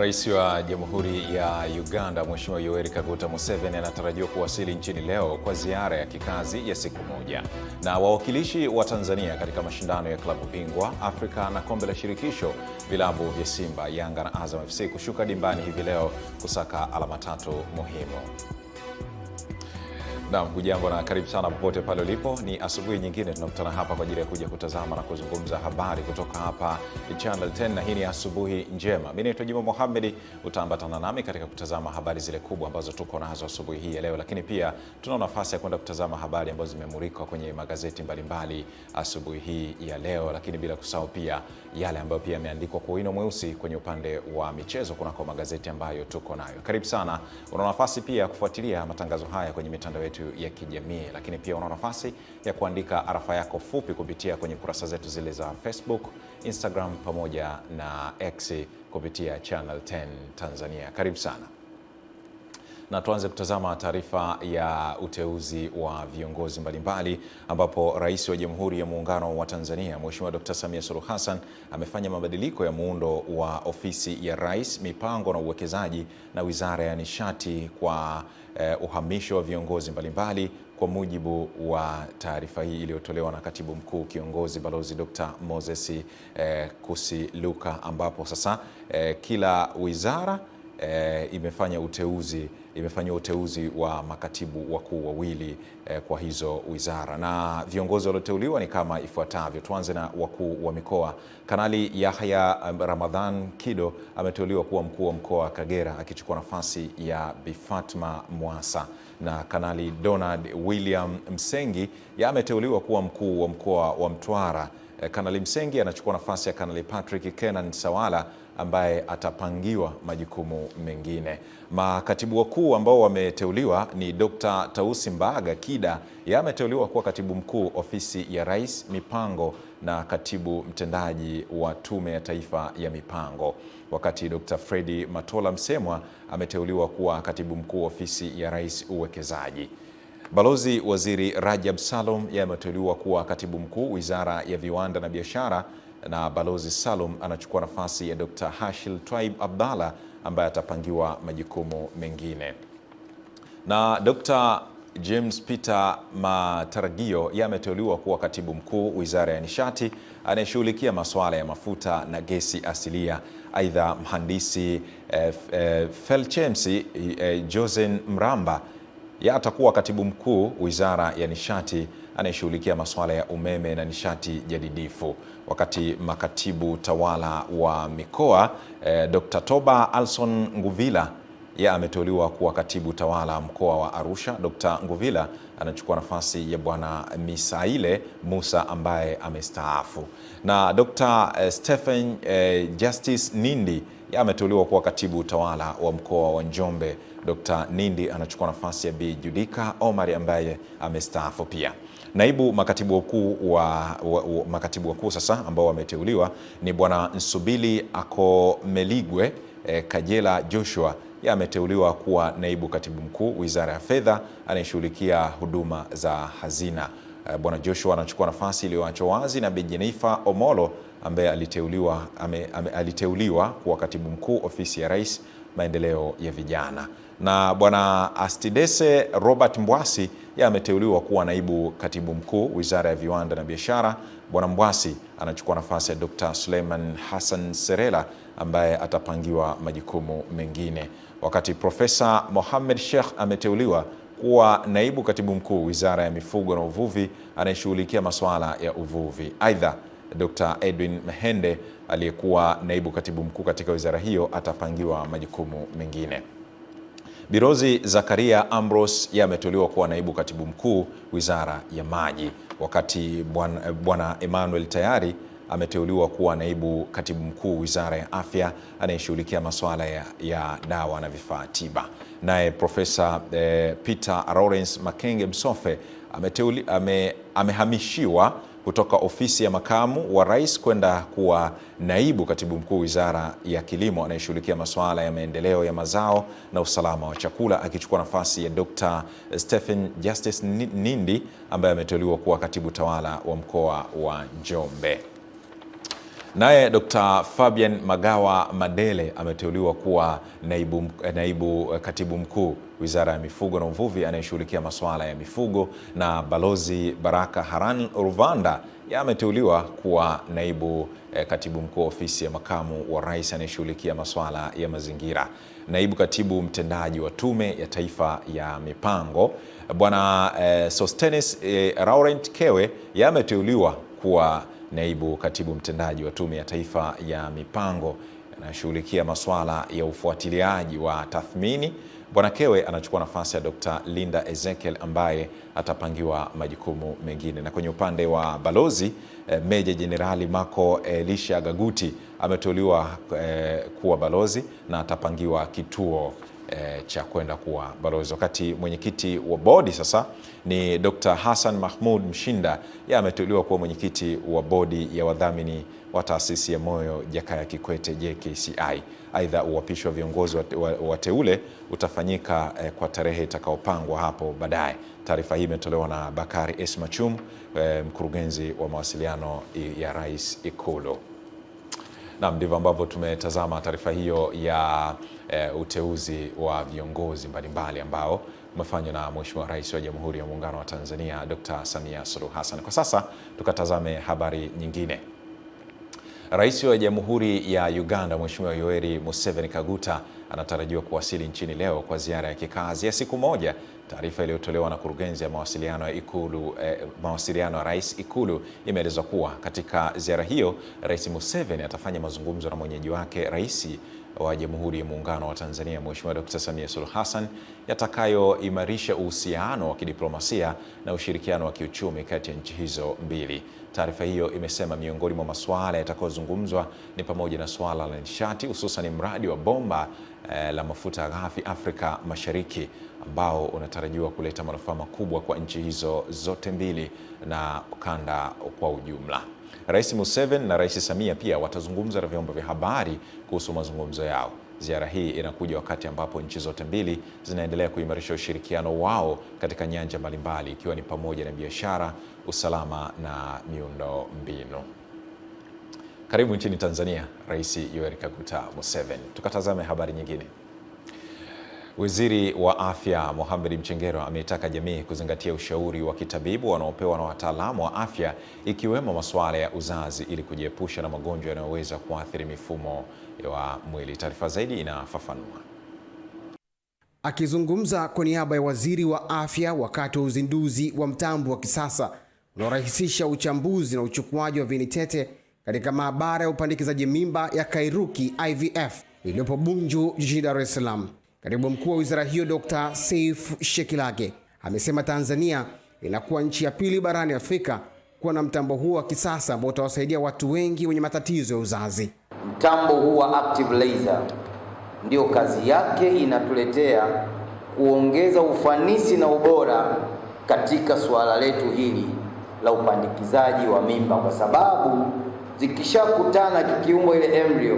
Rais wa Jamhuri ya Uganda Mheshimiwa Yoweri Kaguta Museveni anatarajiwa kuwasili nchini leo kwa ziara ya kikazi ya siku moja. Na wawakilishi wa Tanzania katika mashindano ya klabu bingwa Afrika na kombe la shirikisho, vilabu vya Simba, Yanga na Azam FC kushuka dimbani hivi leo kusaka alama tatu muhimu. Naam, hujambo na karibu sana popote pale ulipo. Ni asubuhi nyingine tunakutana hapa kwa ajili ya kuja kutazama na kuzungumza habari kutoka hapa Channel 10, na hii ni asubuhi njema. Mimi naitwa Juma Mohamed, utaambatana nami katika kutazama habari zile kubwa ambazo tuko nazo asubuhi hii ya leo, lakini pia tuna nafasi ya kwenda kutazama habari ambazo zimemulika kwenye magazeti mbalimbali asubuhi hii ya leo, lakini bila kusahau pia yale ambayo pia yameandikwa kwa wino mweusi kwenye upande wa michezo kunako magazeti ambayo tuko nayo. Karibu sana. Una nafasi pia kufuatilia matangazo haya kwenye mitandao yetu ya kijamii, lakini pia una nafasi ya kuandika arafa yako fupi kupitia kwenye kurasa zetu zile za Facebook, Instagram pamoja na X kupitia Channel 10 Tanzania. Karibu sana. Na tuanze kutazama taarifa ya uteuzi wa viongozi mbalimbali, ambapo Rais wa Jamhuri ya Muungano wa Tanzania Mheshimiwa Dr. Samia Suluhu Hassan amefanya mabadiliko ya muundo wa Ofisi ya Rais, Mipango na Uwekezaji na Wizara ya Nishati kwa uhamisho wa viongozi mbalimbali, kwa mujibu wa taarifa hii iliyotolewa na Katibu Mkuu Kiongozi Balozi Dr. Moses Kusiluka, ambapo sasa kila wizara imefanya uteuzi wa makatibu wakuu wawili kwa hizo wizara, na viongozi walioteuliwa ni kama ifuatavyo. Tuanze na wakuu wa mikoa. Kanali Yahya Ramadhan Kido ameteuliwa kuwa mkuu wa mkoa wa Kagera akichukua nafasi ya Bi Fatma Mwasa, na Kanali Donald William Msengi ameteuliwa kuwa mkuu wa mkoa wa Mtwara. Kanali Msengi anachukua nafasi ya Kanali Patrick Kenan Sawala ambaye atapangiwa majukumu mengine. Makatibu wakuu ambao wameteuliwa ni Dr. Tausi Mbaga Kida, ameteuliwa kuwa katibu mkuu Ofisi ya Rais, Mipango na katibu mtendaji wa Tume ya Taifa ya Mipango, wakati Dr. Fredi Matola Msemwa ameteuliwa kuwa katibu mkuu Ofisi ya Rais, Uwekezaji. Balozi Waziri Rajab Salum ameteuliwa kuwa katibu mkuu Wizara ya Viwanda na Biashara, na Balozi Salum anachukua nafasi ya Dr. Hashil Twaib Abdalla ambaye atapangiwa majukumu mengine. Na Dr. James Peter Mataragio ameteuliwa kuwa katibu mkuu Wizara ya Nishati anayeshughulikia masuala ya mafuta na gesi asilia. Aidha, mhandisi Felchemsi Josen Mramba atakuwa katibu mkuu Wizara ya Nishati anayeshughulikia masuala ya umeme na nishati jadidifu, wakati makatibu tawala wa mikoa Dr. Toba Alson Nguvila ameteuliwa kuwa katibu tawala mkoa wa Arusha. Dr. Nguvila anachukua nafasi ya Bwana Misaile Musa ambaye amestaafu, na Dr. Stephen Justice Nindi ameteuliwa kuwa katibu tawala wa mkoa wa Njombe. Dr. Nindi anachukua nafasi ya Bi Judika Omar ambaye amestaafu pia. Naibu makatibu wakuu sasa ambao wameteuliwa ni Bwana Nsubili Akomeligwe Kajela Joshua, ameteuliwa kuwa naibu katibu mkuu Wizara ya Fedha anayeshughulikia huduma za hazina. Bwana Joshua anachukua nafasi iliyoachwa wazi na Bi Jennifer Omolo ambaye aliteuliwa kuwa katibu mkuu Ofisi ya Rais, Maendeleo ya Vijana. Na Bwana Astidese Robert Mbwasi ameteuliwa kuwa naibu katibu mkuu Wizara ya Viwanda na Biashara. Bwana Mbwasi anachukua nafasi ya Dr. Suleiman Hassan Serela ambaye atapangiwa majukumu mengine, wakati Profesa Mohamed Sheikh ameteuliwa kuwa naibu katibu mkuu Wizara ya Mifugo na Uvuvi anayeshughulikia masuala ya uvuvi. Aidha, Dr. Edwin Mehende aliyekuwa naibu katibu mkuu katika wizara hiyo atapangiwa majukumu mengine. Birozi Zakaria Ambrose ameteuliwa kuwa naibu katibu mkuu Wizara ya Maji, wakati Bwana Emmanuel Tayari ameteuliwa kuwa naibu katibu mkuu Wizara ya Afya anayeshughulikia masuala ya dawa na vifaa tiba. Naye Profesa Peter Lawrence Makenge Msofe amehamishiwa kutoka Ofisi ya Makamu wa Rais kwenda kuwa naibu katibu mkuu Wizara ya Kilimo anayeshughulikia masuala ya maendeleo ya mazao na usalama wa chakula, akichukua nafasi ya Dr. Stephen Justice Nindi ambaye ameteuliwa kuwa katibu tawala wa mkoa wa Njombe. Naye Dr. Fabian Magawa Madele ameteuliwa kuwa naibu katibu mkuu Wizara ya Mifugo na Uvuvi anayeshughulikia masuala ya mifugo, na Balozi Baraka Haran Ruvanda ameteuliwa kuwa naibu katibu mkuu Ofisi ya Makamu wa Rais anayeshughulikia masuala ya mazingira. Naibu katibu mtendaji wa Tume ya Taifa ya Mipango Bwana Sostenes Laurent Kewe ameteuliwa kuwa naibu katibu mtendaji wa Tume ya Taifa ya Mipango anashughulikia masuala ya ufuatiliaji wa tathmini. Bwana Kewe anachukua nafasi ya Dr. Linda Ezekiel ambaye atapangiwa majukumu mengine. Na kwenye upande wa balozi, Meja Jenerali Mako Elisha Gaguti ameteuliwa kuwa balozi na atapangiwa kituo cha kwenda kuwa balozi. Wakati mwenyekiti wa bodi sasa ni Dr. Hassan Mahmud Mshinda, ameteuliwa kuwa mwenyekiti wa bodi ya wadhamini wa Taasisi ya Moyo Jakaya Kikwete JKCI. Aidha, uapisho wa viongozi wateule utafanyika kwa tarehe itakayopangwa hapo baadaye. Taarifa hii imetolewa na Bakari S. Machum, mkurugenzi wa mawasiliano ya Rais Ikulu. Naam, ndivyo ambavyo tumetazama taarifa hiyo ya uteuzi wa viongozi mbalimbali ambao umefanywa na Mheshimiwa Rais wa Jamhuri ya Muungano wa Tanzania Dr. Samia Suluhu Hassan. Kwa sasa tukatazame habari nyingine. Rais wa Jamhuri ya Uganda Mheshimiwa Yoweri Museveni Kaguta anatarajiwa kuwasili nchini leo kwa ziara ya kikazi ya siku moja. Taarifa iliyotolewa na kurugenzi ya mawasiliano ya Ikulu, mawasiliano ya Rais Ikulu, imeeleza kuwa katika ziara hiyo Rais Museveni atafanya mazungumzo na mwenyeji wake Rais wa Jamhuri ya Muungano wa Tanzania Mheshimiwa Dr. Samia Suluhu Hassan, yatakayoimarisha uhusiano wa kidiplomasia na ushirikiano wa kiuchumi kati ya nchi hizo mbili. Taarifa hiyo imesema miongoni mwa masuala yatakayozungumzwa ni pamoja na suala la nishati, hususan mradi wa bomba la mafuta ghafi Afrika Mashariki ambao unatarajiwa kuleta manufaa makubwa kwa nchi hizo zote mbili na kanda kwa ujumla. Rais Museveni na Rais Samia pia watazungumza na vyombo vya habari kuhusu mazungumzo yao. Ziara hii inakuja wakati ambapo nchi zote mbili zinaendelea kuimarisha ushirikiano wao katika nyanja mbalimbali, ikiwa ni pamoja na biashara, usalama na miundo mbinu. Karibu nchini Tanzania, Rais Yoweri Kaguta Museveni. Tukatazame habari nyingine. Waziri wa Afya Mohamed Mchengerwa ameitaka jamii kuzingatia ushauri wa kitabibu wanaopewa na wataalamu wa afya, ikiwemo masuala ya uzazi, ili kujiepusha na magonjwa yanayoweza kuathiri mifumo ya mwili. Taarifa zaidi inafafanua. Akizungumza kwa niaba ya Waziri wa Afya wakati wa uzinduzi wa mtambo wa kisasa unaorahisisha uchambuzi na uchukuaji wa viini tete katika maabara ya upandikizaji mimba ya Kairuki IVF iliyopo Bunju jijini Dar es Salaam, Katibu Mkuu wa wizara hiyo Dr. Seif Shekilage amesema Tanzania inakuwa nchi ya pili barani Afrika kuwa na mtambo huu wa kisasa ambao utawasaidia watu wengi wenye matatizo ya uzazi. Mtambo huu wa Active Laser ndio kazi yake inatuletea kuongeza ufanisi na ubora katika suala letu hili la upandikizaji wa mimba, kwa sababu zikishakutana kikiumbo ile embryo,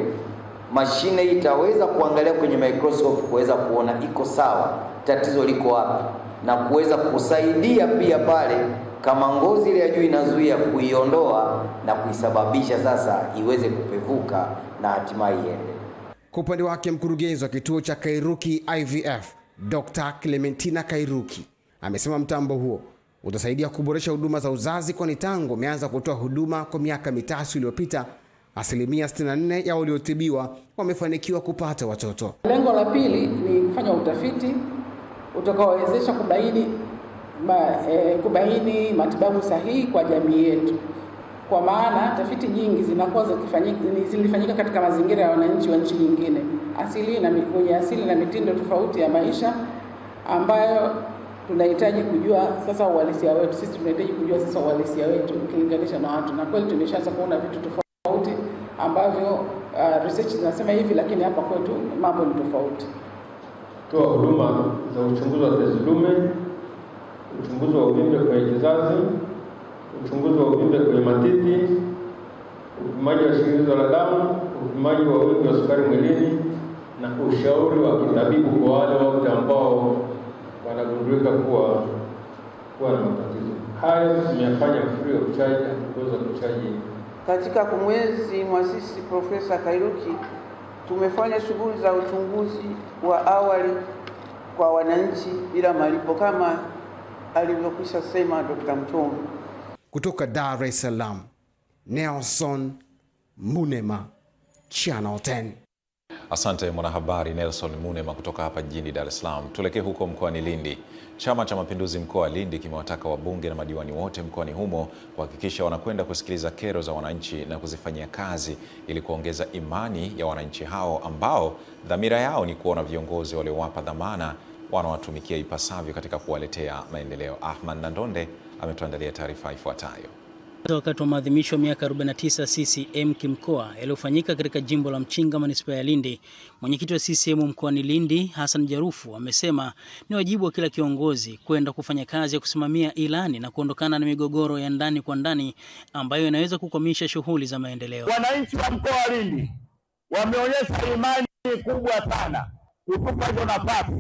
mashine itaweza kuangalia kwenye microscope kuweza kuona iko sawa, tatizo liko wapi, na kuweza kusaidia pia pale kama ngozi ile ya juu inazuia, kuiondoa na kuisababisha sasa iweze kupevuka na hatimaye iende. Kwa upande wake, mkurugenzi wa kituo cha Kairuki IVF Dr. Clementina Kairuki amesema mtambo huo utasaidia kuboresha huduma za uzazi, kwani tangu umeanza kutoa huduma kwa miaka 3 iliyopita, asilimia 64 ya waliotibiwa wamefanikiwa kupata watoto. Lengo la pili ni kufanya utafiti utakaowezesha kubaini matibabu sahihi kwa jamii yetu, kwa maana tafiti nyingi zinakuwa zilifanyika katika mazingira ya wananchi wa nchi nyingine wenye asili na mitindo tofauti ya maisha, ambayo tunahitaji kujua sasa uhalisia wetu. Sisi tunahitaji kujua sasa uhalisia wetu ukilinganisha na watu, na kweli tumeshaanza kuona vitu tofauti ambavyo research zinasema hivi, lakini hapa kwetu mambo ni tofauti. Toa huduma za uchunguzi wa tezi dume, uchunguzi wa uvimbe kwenye kizazi, uchunguzi wa uvimbe kwenye matiti, upimaji wa shinikizo la damu, upimaji wa wingi wa sukari mwilini, na ushauri wa kitabibu kwa wale wote ambao wanagundulika kuwa na matatizo. Haya tumeyafanya free of charge, kuweza kuchaji Katika kumwenzi mwasisi Profesa Kairuki, tumefanya shughuli za uchunguzi wa awali kwa wananchi bila malipo kama alivyokwisha sema Dr. Mchombe. Kutoka Dar es Salaam, Nelson Munema, Channel 10. Asante mwanahabari Nelson Munema kutoka hapa jijini Dar es Salaam. Tuelekee huko mkoani Lindi. Chama cha Mapinduzi mkoa wa Lindi kimewataka wabunge na madiwani wote mkoani humo kuhakikisha wanakwenda kusikiliza kero za wananchi na kuzifanyia kazi ili kuongeza imani ya wananchi hao ambao dhamira yao ni kuona viongozi waliowapa dhamana wanawatumikia ipasavyo katika kuwaletea maendeleo. Ahmad Nandonde ametuandalia taarifa ifuatayo. Wakati wa maadhimisho ya miaka 49 CCM kimkoa yaliyofanyika katika jimbo la Mchinga manispaa ya Lindi, mwenyekiti wa CCM mkoani Lindi Hassan Jarufu amesema ni wajibu wa kila kiongozi kwenda kufanya kazi ya kusimamia ilani na kuondokana na migogoro ya ndani kwa ndani ambayo inaweza kukwamisha shughuli za maendeleo. Wananchi wa mkoa wa Lindi wameonyesha imani kubwa sana kutupa hizo nafasi.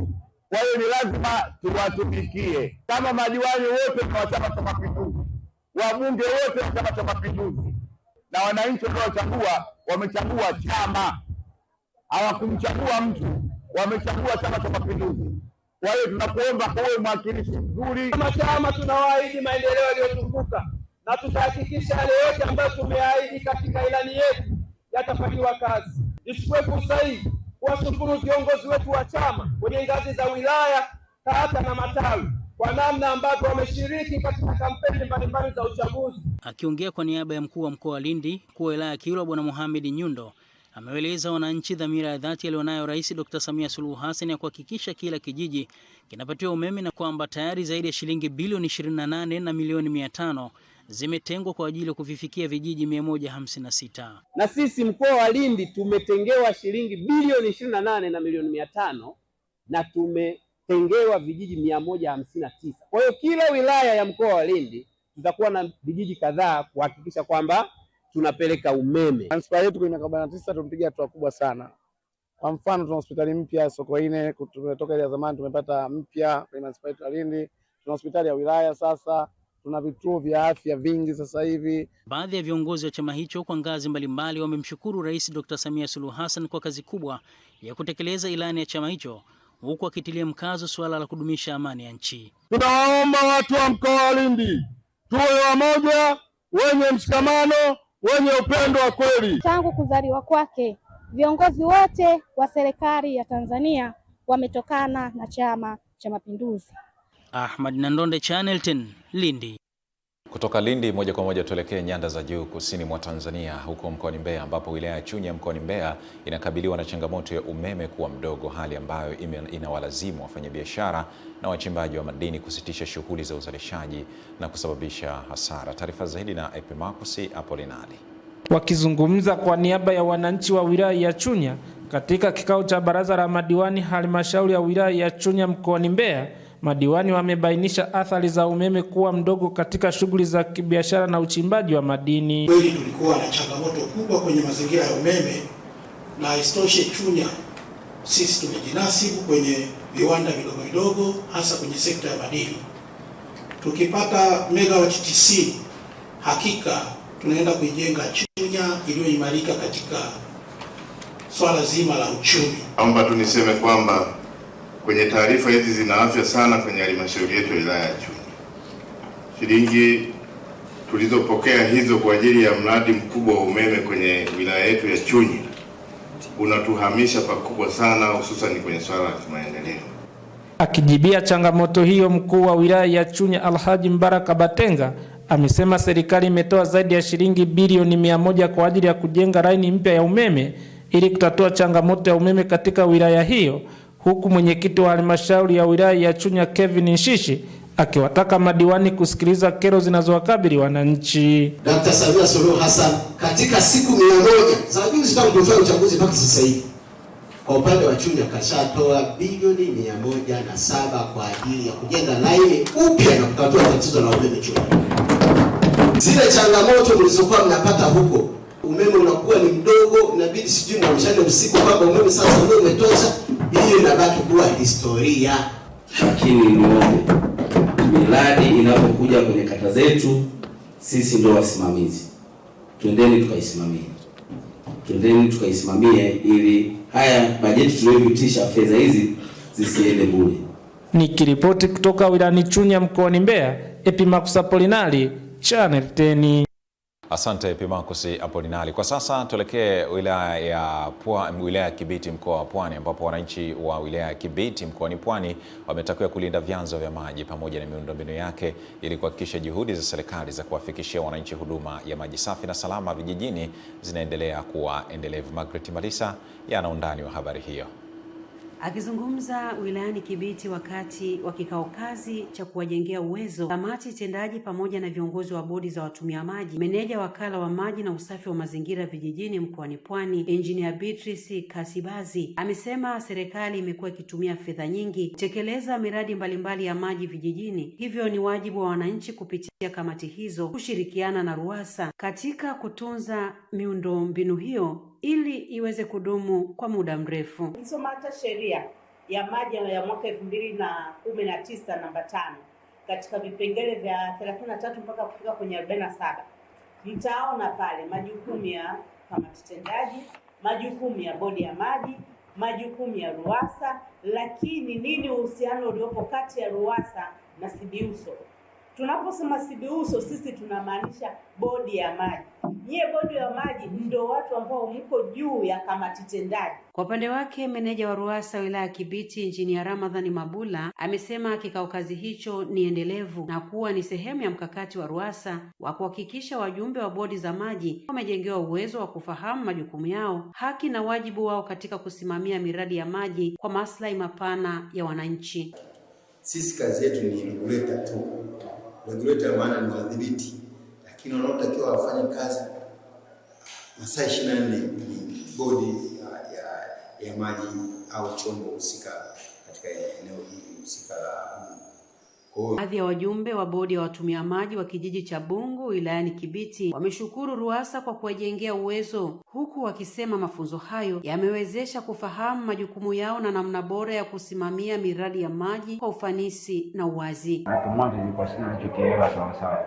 Kwa hiyo ni lazima tuwatumikie kama madiwani wote wa Chama cha Mapinduzi, wabunge wote wa Chama cha Mapinduzi, na wananchi waliochagua wamechagua chama, hawakumchagua mtu, wamechagua Chama cha Mapinduzi. Kwa hiyo tunakuomba kuwe mwakilishi mzuri. Kama chama tunawaahidi maendeleo yaliyotukuka na tutahakikisha yale yote ambayo tumeahidi katika ilani yetu yatafanyiwa kazi. Nichukue fursa hii kuwashukuru viongozi wetu wa chama kwenye ngazi za wilaya, kata na matawi kwa namna ambavyo wameshiriki katika kampeni mbalimbali za uchaguzi. Akiongea kwa niaba ya mkuu wa mkoa wa Lindi, mkuu wa wilaya ya Kilwa Bwana Mohamed Nyundo ameeleza wananchi dhamira ya dhati alionayo Rais Dr. Samia Suluhu Hassan ya kuhakikisha kila kijiji kinapatiwa umeme na kwamba tayari zaidi ya shilingi bilioni 28 na milioni 500 zimetengwa kwa ajili ya kuvifikia vijiji 156. Na sisi mkoa wa Lindi tumetengewa shilingi bilioni 28 na milioni 500 na tumetengewa vijiji 159. Kwa hiyo kila wilaya ya mkoa wa Lindi tutakuwa na vijiji kadhaa kuhakikisha kwamba tunapeleka umeme. Manispaa yetu kwenye miaka 49 tumepiga hatua kubwa sana. Kwa mfano tuna hospitali mpya Sokoine, tumetoka ile ya zamani tumepata mpya kwenye manispaa yetu ya Lindi. Tuna hospitali ya wilaya sasa, tuna vituo vya afya vingi sasa hivi. Baadhi ya viongozi wa chama hicho kwa ngazi mbalimbali wamemshukuru Rais Dr. Samia Suluhu Hassan kwa kazi kubwa ya kutekeleza ilani ya chama hicho, huku akitilia mkazo suala la kudumisha amani ya nchi. Tunawaomba watu wa mkoa wa Lindi tuwe wamoja, wenye mshikamano, wenye upendo wa kweli. Tangu kuzaliwa kwake, viongozi wote wa serikali ya Tanzania wametokana na Chama cha Mapinduzi. Ahmad Nandonde, Channel 10, Lindi. Kutoka Lindi moja kwa moja tuelekee nyanda za juu kusini mwa Tanzania, huko mkoani Mbeya ambapo wilaya ya Chunya mkoani Mbeya inakabiliwa na changamoto ya umeme kuwa mdogo, hali ambayo inawalazimu wafanyabiashara na wachimbaji wa madini kusitisha shughuli za uzalishaji na kusababisha hasara. Taarifa zaidi na Epimakusi Apolinari. Wakizungumza kwa niaba ya wananchi wa wilaya ya Chunya katika kikao cha baraza la madiwani halmashauri ya wilaya ya Chunya mkoani Mbeya, madiwani wamebainisha athari za umeme kuwa mdogo katika shughuli za kibiashara na uchimbaji wa madini. Kweli tulikuwa na changamoto kubwa kwenye mazingira ya umeme, na isitoshe Chunya sisi tumejinasibu kwenye viwanda vidogo vidogo, hasa kwenye sekta ya madini. Tukipata megawati 90 hakika tunaenda kuijenga Chunya iliyoimarika katika swala zima la uchumi. Naomba tu niseme kwamba kwenye taarifa hizi zina afya sana kwenye halmashauri yetu ya wilaya ya Chunya. Shilingi tulizopokea hizo kwa ajili ya mradi mkubwa wa umeme kwenye wilaya yetu ya Chunya unatuhamisha pakubwa sana, hususan kwenye swala la maendeleo. Akijibia changamoto hiyo, mkuu wa wilaya ya Chunya Alhaji Mbaraka Batenga amesema serikali imetoa zaidi ya shilingi bilioni 100 kwa ajili ya kujenga laini mpya ya umeme ili kutatua changamoto ya umeme katika wilaya hiyo, huku mwenyekiti wa halmashauri ya wilaya ya Chunya Kevin Nshishi akiwataka madiwani kusikiliza kero zinazowakabili wananchi. Dr. Samia Suluhu Hassan katika siku 100 za juzi tangu kufanya uchaguzi mpaka sasa hivi, kwa upande wa Chunya kashatoa bilioni 107 kwa ajili ya kujenga laini upya na kutatua tatizo la umeme Chunya. Zile changamoto mlizokuwa mnapata huko, umeme unakuwa ni mdogo, inabidi sijui na mchana usiku kwamba umeme sasa ndio umetosha, hiyo inabaki kuwa historia. Lakini niombe, miradi inapokuja kwenye kata zetu, sisi ndio wasimamizi. twendeni tukaisimamie ili haya bajeti tuliyopitisha fedha hizi zisiende bure. Nikiripoti kutoka wilayani Chunya mkoani Mbeya, Epimakus Apolinari, Channel 10. Asante Epimakus Apolinari. Kwa sasa tuelekee wilaya ya Kibiti mkoa wa Pwani, ambapo wananchi wa wilaya ya Kibiti mkoani Pwani wametakiwa kulinda vyanzo vya maji pamoja na miundombinu yake ili kuhakikisha juhudi za serikali za kuwafikishia wananchi huduma ya maji safi na salama vijijini zinaendelea kuwa endelevu. Margaret Malisa yana undani wa habari hiyo. Akizungumza wilayani Kibiti wakati wa kikao kazi cha kuwajengea uwezo kamati tendaji pamoja na viongozi wa bodi za watumia maji, meneja wakala wa maji na usafi wa mazingira vijijini mkoani Pwani, Engineer Beatrice Kasibazi, amesema serikali imekuwa ikitumia fedha nyingi kutekeleza miradi mbalimbali ya maji vijijini, hivyo ni wajibu wa wananchi kupitia kamati hizo kushirikiana na RUWASA katika kutunza miundombinu hiyo ili iweze kudumu kwa muda mrefu. Nisoma hata sheria ya maji ya mwaka 2019 namba 5 katika vipengele vya 33 mpaka kufika kwenye 47. Mtaona pale majukumu ya kamati tendaji, majukumu ya bodi ya maji, majukumu ya RUWASA, lakini nini uhusiano uliopo kati ya RUWASA na CBUSO? Tunaposema CBUSO sisi tunamaanisha bodi ya maji. Nyie bodi ya maji ndio watu ambao mko juu ya kamati tendaji. Kwa upande wake meneja wa RUWASA wilaya Kibiti Engineer Ramadhani Mabula amesema kikao kazi hicho ni endelevu na kuwa ni sehemu ya mkakati wa RUWASA wa kuhakikisha wajumbe wa bodi za maji wamejengewa uwezo wa kufahamu majukumu yao, haki na wajibu wao katika kusimamia miradi ya maji kwa maslahi mapana ya wananchi. Sisi kazi yetu ni regulator tu. Regulator maana ni wadhibiti, lakini wanaotakiwa wafanye kazi masaa 24 ni bodi ya maji au chombo husika katika eneo hili husika la Bungu. Baadhi ya wajumbe wa bodi ya watumia maji wa kijiji cha Bungu wilayani Kibiti wameshukuru RUWASA kwa kuwajengea uwezo, huku wakisema mafunzo hayo yamewezesha kufahamu majukumu yao na namna bora ya kusimamia miradi ya maji kwa ufanisi na uwazi. Hapo mwanzo nilikuwa sina chokielewa sawa,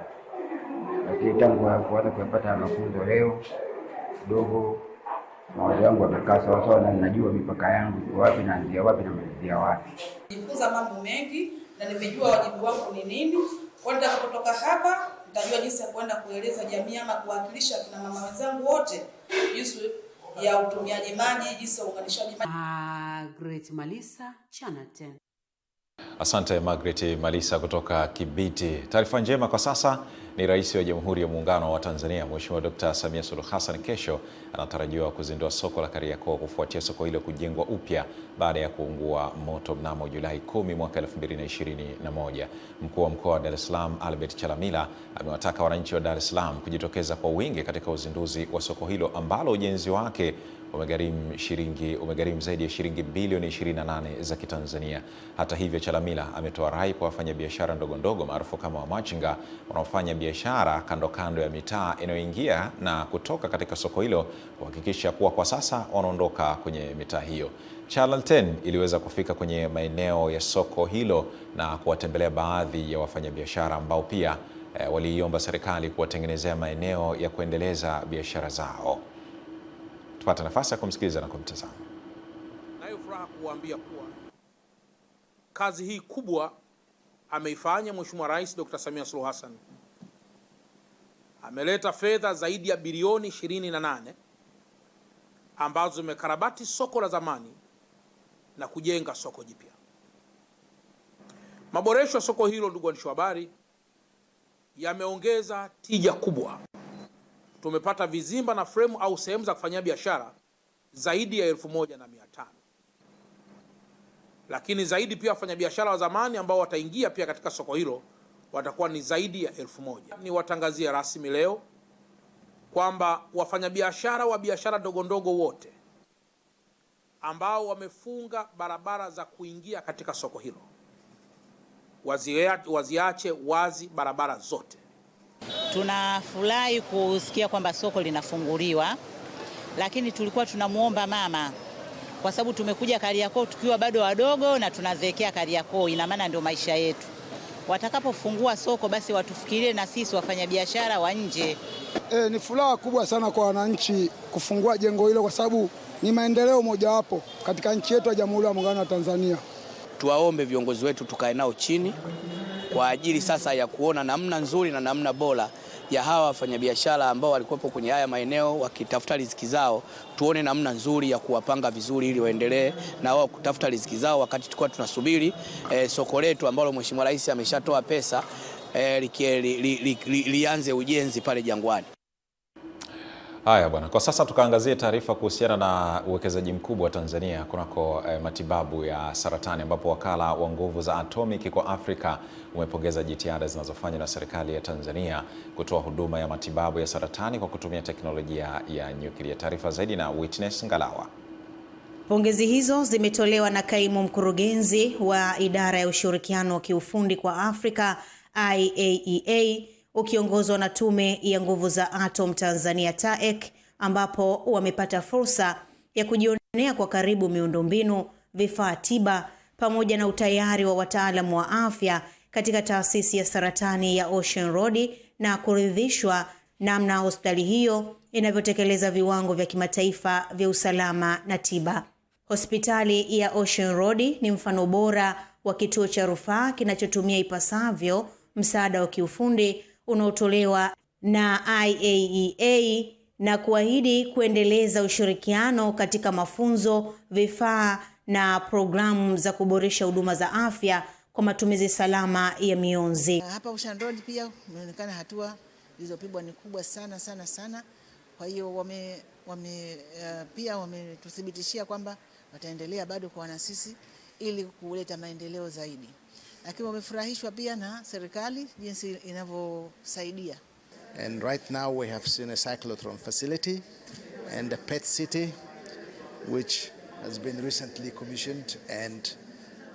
lakini tangu kuanza kupata mafunzo leo kidogo mawazo yangu yamekaa sawa na ninajua mipaka yangu wapi naanzia wapi na malizia wapi. Nijifunza mambo mengi na nimejua wajibu wangu ni nini. Kwa nitakapotoka hapa nitajua jinsi ya kwenda kueleza jamii ama kuwakilisha kina mama wenzangu wote jinsi ya utumiaji maji, jinsi ya uunganishaji maji. Margaret Malisa, Channel 10. Asante Margaret Malisa kutoka Kibiti. Taarifa njema kwa sasa ni Rais wa Jamhuri ya Muungano wa Tanzania Mheshimiwa Dr. Samia Suluhu Hassan kesho anatarajiwa kuzindua soko la Kariakoo kufuatia soko hilo kujengwa upya baada ya kuungua moto mnamo Julai 10 mwaka 2021. Mkuu wa mkoa wa Dar es Salaam Albert Chalamila amewataka wananchi wa Dar es Salaam kujitokeza kwa wingi katika uzinduzi wa soko hilo ambalo ujenzi wake umegharimu zaidi ya shilingi bilioni 28 za Kitanzania. Hata hivyo, Chalamila ametoa rai kwa wafanyabiashara ndogo maarufu kama wamachinga wanaofanya biashara kando ya mitaa inayoingia na kutoka katika soko hilo kuhakikisha kuwa kwa sasa wanaondoka kwenye mitaa hiyo. Channel 10 iliweza kufika kwenye maeneo ya soko hilo na kuwatembelea baadhi ya wafanyabiashara ambao pia waliiomba serikali kuwatengenezea maeneo ya kuendeleza biashara zao. Tupata nafasi ya kumsikiliza na kumtazama. Nayo furaha kuambia kuwa kazi hii kubwa ameifanya Mheshimiwa Rais Dr. Samia Suluhu Hassan. Ameleta fedha zaidi ya bilioni 28 ambazo zimekarabati soko la zamani na kujenga soko jipya. Maboresho ya soko hilo, ndugu waandishi wa habari, yameongeza tija kubwa. Tumepata vizimba na fremu au sehemu za kufanyia biashara zaidi ya 1500. Lakini zaidi pia wafanyabiashara wa zamani ambao wataingia pia katika soko hilo watakuwa ni zaidi ya 1000. Ni watangazie rasmi leo kwamba wafanyabiashara wa biashara ndogo wote ambao wamefunga barabara za kuingia katika soko hilo waziache wazi barabara zote. Tunafurahi kusikia kwamba soko linafunguliwa, lakini tulikuwa tunamuomba mama, kwa sababu tumekuja Kariakoo tukiwa bado wadogo na tunazeekea Kariakoo, ina maana ndio maisha yetu. watakapofungua soko basi watufikirie na sisi wafanyabiashara wa nje. Ni furaha kubwa sana kwa wananchi kufungua jengo hilo, kwa sababu ni maendeleo mojawapo katika nchi yetu ya Jamhuri ya Muungano wa Tanzania. Tuwaombe viongozi wetu tukae nao chini kwa ajili sasa ya kuona namna nzuri na namna bora ya hawa wafanyabiashara ambao walikuwepo kwenye haya maeneo wakitafuta riziki zao. Tuone namna nzuri ya kuwapanga vizuri ili waendelee na wao kutafuta riziki zao, wakati tulikuwa tunasubiri soko letu ambalo Mheshimiwa Rais ameshatoa pesa lianze ujenzi pale Jangwani. Haya bwana, kwa sasa tukaangazie taarifa kuhusiana na uwekezaji mkubwa wa Tanzania kunako matibabu ya saratani, ambapo wakala wa nguvu za atomic kwa Afrika umepongeza jitihada zinazofanywa na serikali ya Tanzania kutoa huduma ya matibabu ya saratani kwa kutumia teknolojia ya nyuklia. Taarifa zaidi na Witness Ngalawa. Pongezi hizo zimetolewa na kaimu mkurugenzi wa idara ya ushirikiano wa kiufundi kwa Afrika IAEA, ukiongozwa na Tume ya Nguvu za Atom Tanzania TAEC, ambapo wamepata fursa ya kujionea kwa karibu miundombinu, vifaa tiba pamoja na utayari wa wataalamu wa afya katika taasisi ya saratani ya Ocean Road na kuridhishwa namna hospitali hiyo inavyotekeleza viwango vya kimataifa vya usalama na tiba. Hospitali ya Ocean Road ni mfano bora wa kituo cha rufaa kinachotumia ipasavyo msaada wa kiufundi unaotolewa na IAEA na kuahidi kuendeleza ushirikiano katika mafunzo, vifaa na programu za kuboresha huduma za afya kwa matumizi salama ya mionzi. Hapa Ocean Road pia umeonekana hatua zilizopigwa ni kubwa sana sana sana. Kwa hiyo pia wametuthibitishia kwamba wataendelea bado kwa na sisi ili kuleta maendeleo zaidi. Lakini wamefurahishwa pia na serikali jinsi inavyosaidia. And right now we have seen a cyclotron facility and a PET city which has been recently commissioned and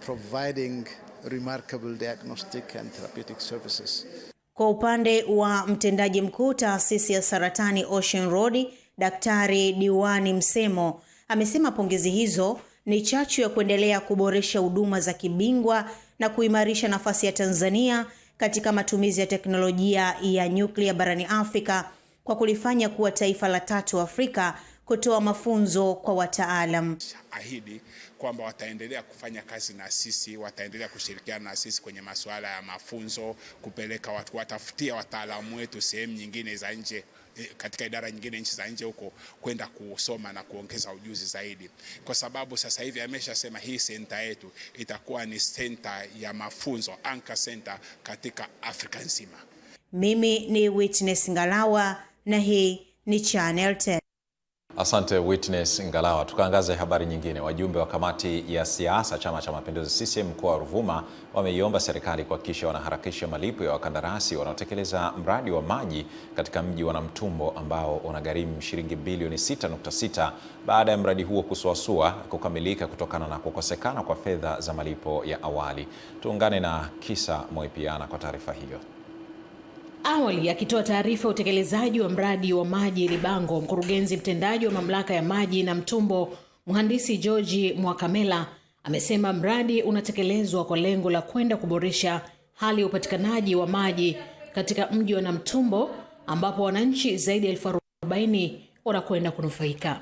providing remarkable diagnostic and therapeutic services. Kwa upande wa mtendaji mkuu taasisi ya saratani Ocean Road, Daktari Diwani Msemo, amesema pongezi hizo ni chachu ya kuendelea kuboresha huduma za kibingwa na kuimarisha nafasi ya Tanzania katika matumizi ya teknolojia ya nyuklia barani Afrika kwa kulifanya kuwa taifa la 3 Afrika kutoa mafunzo kwa wataalam. Ahidi kwamba wataendelea kufanya kazi na sisi, wataendelea kushirikiana na sisi kwenye masuala ya mafunzo, kupeleka watu, watafutia wataalamu wetu sehemu nyingine za nje, katika idara nyingine nchi za nje huko, kwenda kusoma na kuongeza ujuzi zaidi. Kwa sababu sasa hivi ameshasema hii center yetu itakuwa ni center ya mafunzo, anchor center katika Afrika nzima. Mimi ni Witness Ngalawa na hii ni Channel 10. Asante Witness Ngalawa. Tukaangaze habari nyingine. Wajumbe wa kamati ya siasa Chama cha Mapinduzi CCM mkoa wa Ruvuma wameiomba serikali kuhakikisha wanaharakisha malipo ya wakandarasi wanaotekeleza mradi wa maji katika mji wa Namtumbo ambao unagharimu shilingi bilioni 6.6 baada ya mradi huo kusuasua kukamilika kutokana na kukosekana kwa fedha za malipo ya awali. Tuungane na Kisa Moipiana kwa taarifa hiyo. Awali akitoa taarifa ya utekelezaji wa mradi wa maji Libango, mkurugenzi mtendaji wa mamlaka ya maji Namtumbo, mhandisi George Mwakamela, amesema mradi unatekelezwa kwa lengo la kwenda kuboresha hali ya upatikanaji wa maji katika mji wa Namtumbo ambapo wananchi zaidi ya 40,000 wanakwenda kunufaika.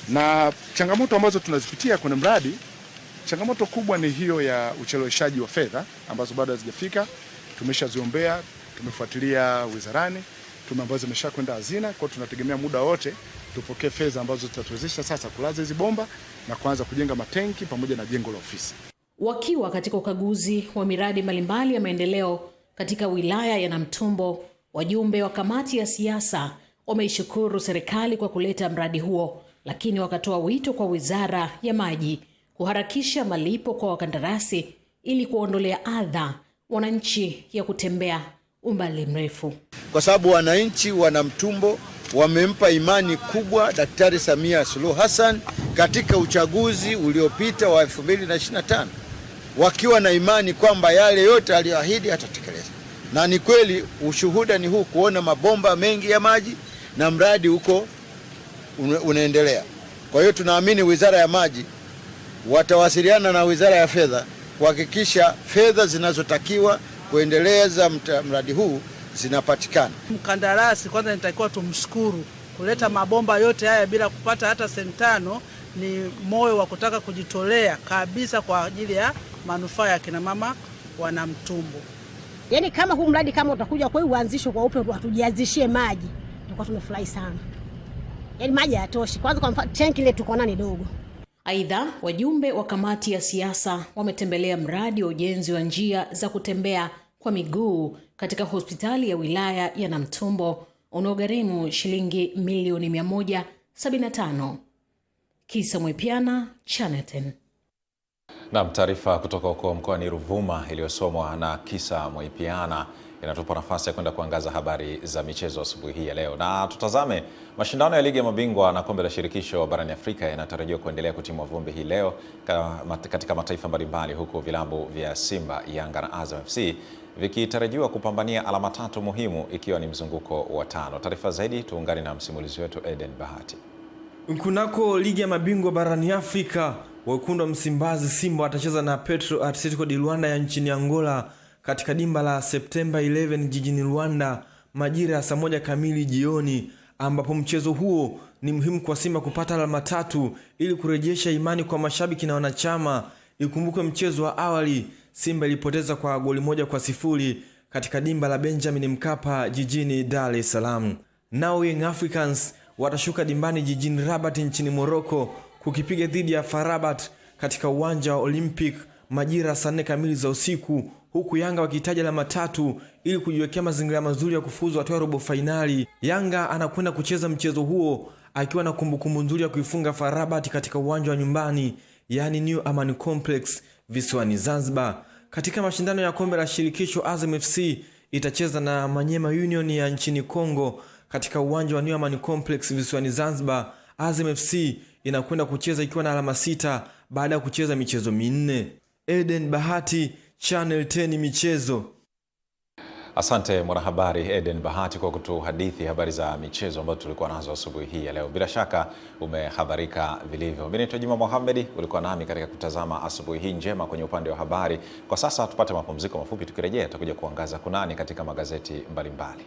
Na changamoto ambazo tunazipitia kwenye mradi, changamoto kubwa ni hiyo ya ucheleweshaji wa fedha ambazo bado hazijafika. Tumeshaziombea, tumefuatilia wizarani, tume ambazo zimeshakwenda hazina, kwa tunategemea muda wote tupokee fedha ambazo zitatuwezesha sasa kulaza hizi bomba na kuanza kujenga matenki pamoja na jengo la ofisi. Wakiwa katika ukaguzi wa miradi mbalimbali ya maendeleo katika wilaya ya Namtumbo, wajumbe wa kamati ya siasa wameishukuru serikali kwa kuleta mradi huo, lakini wakatoa wito kwa Wizara ya Maji kuharakisha malipo kwa wakandarasi ili kuondolea adha wananchi ya kutembea umbali mrefu. Kwa sababu wananchi wa Namtumbo wamempa imani kubwa Daktari Samia Suluhu Hassan katika uchaguzi uliopita wa 2025, wakiwa na imani kwamba yale yote aliyoahidi atatekeleza. Na ni kweli ushuhuda ni huu, kuona mabomba mengi ya maji na mradi huko unaendelea. Kwa hiyo tunaamini Wizara ya Maji watawasiliana na Wizara ya Fedha kuhakikisha fedha zinazotakiwa kuendeleza mradi huu zinapatikana. Mkandarasi kwanza nitakiwa tumshukuru kuleta mabomba yote haya bila kupata hata senti 5. Ni moyo wa kutaka kujitolea kabisa kwa ajili ya manufaa ya kina mama Wanamtumbo. Yaani kama huu mradi kama utakuja kwa uanzishwe kwa upe watujiazishie maji, tutakuwa tumefurahi sana. Yaani maji hayatoshi. Kwanza kwa tanki ile tuko nani dogo. Aidha, wajumbe wa kamati ya siasa wametembelea mradi wa ujenzi wa njia za kutembea kwa miguu katika hospitali ya wilaya ya Namtumbo unaogharimu shilingi milioni 175. Kisa Mwepiana, Channel 10. Naam, taarifa kutoka huko mkoani Ruvuma iliyosomwa na Kisa Mwepiana inatupa nafasi ya kwenda kuangaza habari za michezo asubuhi hii ya leo. Na tutazame mashindano ya ligi ya mabingwa na kombe la shirikisho barani Afrika yanatarajiwa kuendelea kutimua vumbi hii leo katika mataifa mbalimbali, huku vilabu vya Simba, Yanga na Azam FC vikitarajiwa kupambania alama 3 muhimu ikiwa ni mzunguko wa 5. Taarifa zaidi tuungane na msimulizi wetu Eden Bahati. Kunako ligi ya mabingwa barani Afrika, wekundu wa Msimbazi Simba watacheza na Petro Atletico de Luanda ya nchini Angola katika dimba la Septemba 11 jijini Luanda majira ya saa 1 kamili jioni, ambapo mchezo huo ni muhimu kwa Simba kupata alama 3 ili kurejesha imani kwa mashabiki na wanachama. Ikumbukwe mchezo wa awali Simba ilipoteza kwa goli 1-0 katika dimba la Benjamin Mkapa jijini Dar es Salaam. Nao Young Africans watashuka dimbani jijini Rabat nchini Morocco kukipiga dhidi ya FAR Rabat katika uwanja wa Olympic majira saa 4 kamili za usiku, huku Yanga wakitaja alama 3 ili kujiwekea mazingira mazuri ya kufuzu hatua ya robo finali. Yanga anakwenda kucheza mchezo huo akiwa na kumbukumbu nzuri ya kuifunga FAR Rabat katika uwanja wa nyumbani, yani New Amaan Complex visiwani Zanzibar. Katika mashindano ya kombe la shirikisho, Azam FC itacheza na Manyema Union ya nchini Kongo katika uwanja wa New Amaan Complex visiwani Zanzibar. Azam FC inakwenda kucheza ikiwa na alama 6 baada ya kucheza michezo 4. Eden Bahati, Channel 10 michezo. Asante mwanahabari Eden Bahati kwa kutuhadithi habari za michezo ambazo tulikuwa nazo asubuhi hii ya leo. Bila shaka umehabarika vilivyo. Mimi naitwa Juma Mohamed, ulikuwa nami katika kutazama asubuhi hii njema kwenye upande wa habari. Kwa sasa tupate mapumziko mafupi, tukirejea tutakuja kuangaza kunani katika magazeti mbalimbali.